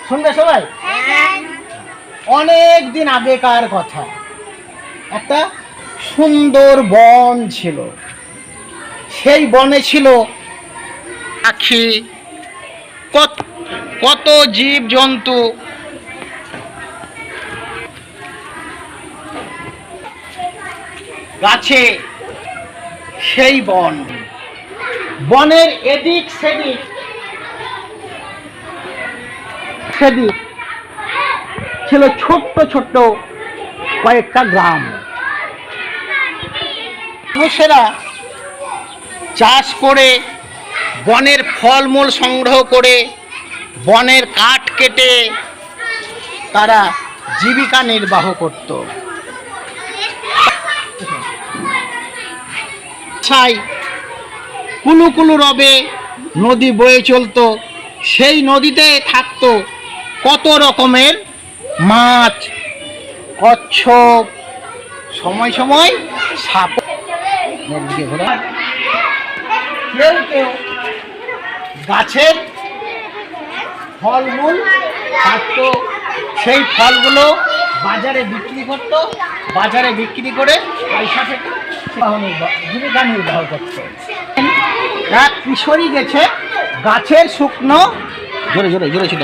শুনবে সবাই? অনেক দিন আগেকার কথা, একটা সুন্দর বন ছিল। সেই বনে ছিল পাখি, কত জীব জন্তু। গাছে সেই বন, বনের এদিক সেদিক সেদিক ছিল ছোট্ট ছোট্ট কয়েকটা গ্রাম। মানুষেরা চাষ করে, বনের ফলমূল সংগ্রহ করে, বনের কাঠ কেটে তারা জীবিকা নির্বাহ করত। কুলু কুলু রবে নদী বয়ে চলত। সেই নদীতে থাকতো কত রকমের মাছ, কচ্ছপ, সময় সময় সাপ। কেউ কেউ গাছের ফলমূল থাকত, সেই ফলগুলো বাজারে বিক্রি করত, বাজারে বিক্রি করে পয়সা থেকে জীবিকা নির্বাহ করত। এক কিশোরী গেছে গাছের শুকনো জোরে জোরে জোরে ছিল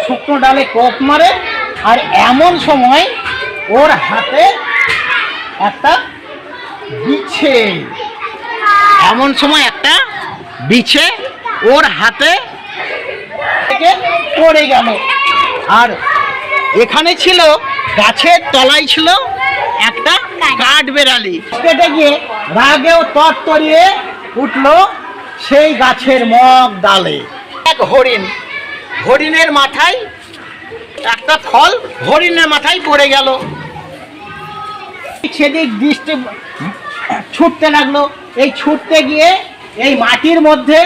শুকনো ডালে কোপ মারে, আর এমন সময় ওর হাতে একটা বিছে, এমন সময় একটা বিছে ওর হাতে থেকে পড়ে গেল। আর এখানে ছিল, গাছের তলায় ছিল একটা কাঠবেড়ালি। কেটে গিয়ে রাগেও তরতরিয়ে উঠল সেই গাছের মগ ডালে। এক হরিণ, হরিণের মাথায় একটা ফল হরিণের মাথায় পড়ে গেল। সেদিক দৃষ্টি ছুটতে লাগলো। এই ছুটতে গিয়ে এই মাটির মধ্যে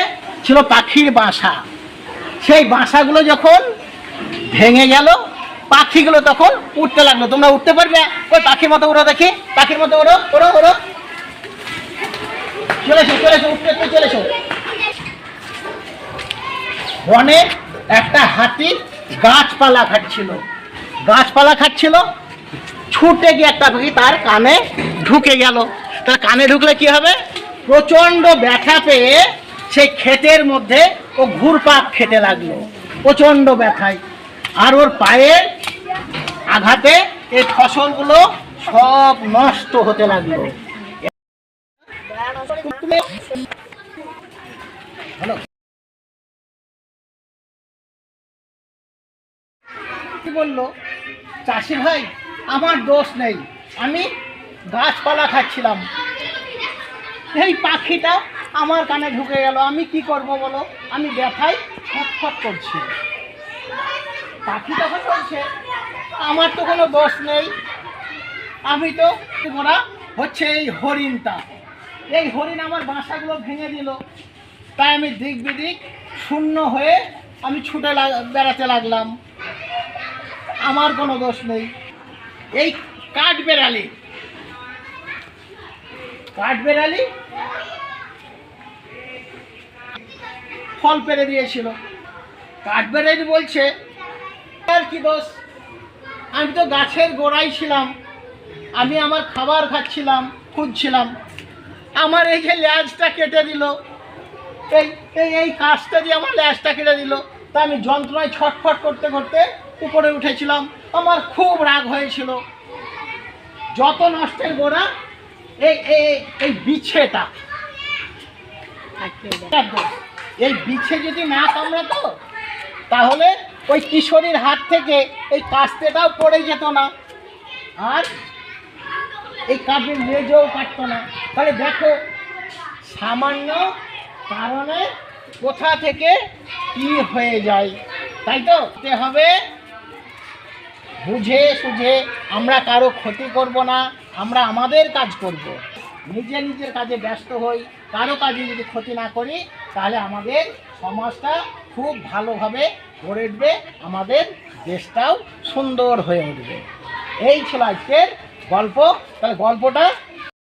ছিল পাখির বাসা। সেই বাসাগুলো যখন ভেঙে গেল, পাখিগুলো তখন উঠতে লাগলো। তোমরা উঠতে পারবে? ওই পাখির মতো ওড়ো দেখি, পাখির মতো ওড়ো ওড়ো ওড়ো, চলেছো চলেছো, উঠতে উঠতে চলেছো। বনে একটা হাতি গাছপালা খাচ্ছিল, গাছপালা খাচ্ছিল। ছুটে গিয়ে একটা পাখি তার কানে ঢুকে গেল। তার কানে ঢুকলে কি হবে? প্রচন্ড ব্যথা পেয়ে সেই ক্ষেতের মধ্যে ও ঘুরপাক খেতে লাগলো প্রচন্ড ব্যথায়। আর ওর পায়ের আঘাতে এই ফসলগুলো সব নষ্ট হতে লাগলো। বলল, চাষি ভাই আমার দোষ নেই, আমি গাছপালা খাচ্ছিলাম, এই পাখিটা আমার কানে ঢুকে গেল, আমি কি করব বলো, আমি ব্যথায় ছটফট করছি। পাখি তখন বলছে, আমার তো কোনো দোষ নেই, আমি তো ওরা হচ্ছে এই হরিণটা, এই হরিণ আমার বাসাগুলো ভেঙে দিল, তাই আমি দিক বিদিক শূন্য হয়ে আমি ছুটে বেড়াতে লাগলাম, আমার কোনো দোষ নেই। এই কাঠবেড়ালি ফল পেড়ে দিয়েছিল। কাঠবেড়ালি বলছে, আর কি দোষ, আমি তো গাছের গোড়ায় ছিলাম, আমি আমার খাবার খাচ্ছিলাম, খুঁজছিলাম, আমার এই যে ল্যাজটা কেটে দিল, এই কাজটা দিয়ে আমার ল্যাজটা কেটে দিল, তা আমি যন্ত্রণায় ছটফট করতে করতে উপরে উঠেছিলাম, আমার খুব রাগ হয়েছিল। যত নষ্টের গোড়া এই বিছেটা, এই বিছে যদি না কামড়াতো তাহলে ওই কিশোরীর হাত থেকে এই কাস্তেটাও পড়ে যেত না, আর এই কাঠের লেজও কাটতো না। তাহলে দেখো সামান্য কারণে কোথা থেকে কি হয়ে যায়, তাই তো হবে। বুঝে সুঝে আমরা কারো ক্ষতি করব না, আমরা আমাদের কাজ করব, নিজের কাজে ব্যস্ত হই, কারো কাজে যদি ক্ষতি না করি তাহলে আমাদের সমাজটা খুব ভালোভাবে গড়ে উঠবে, আমাদের দেশটাও সুন্দর হয়ে উঠবে। এই ছিল আজকের গল্প। তাহলে গল্পটা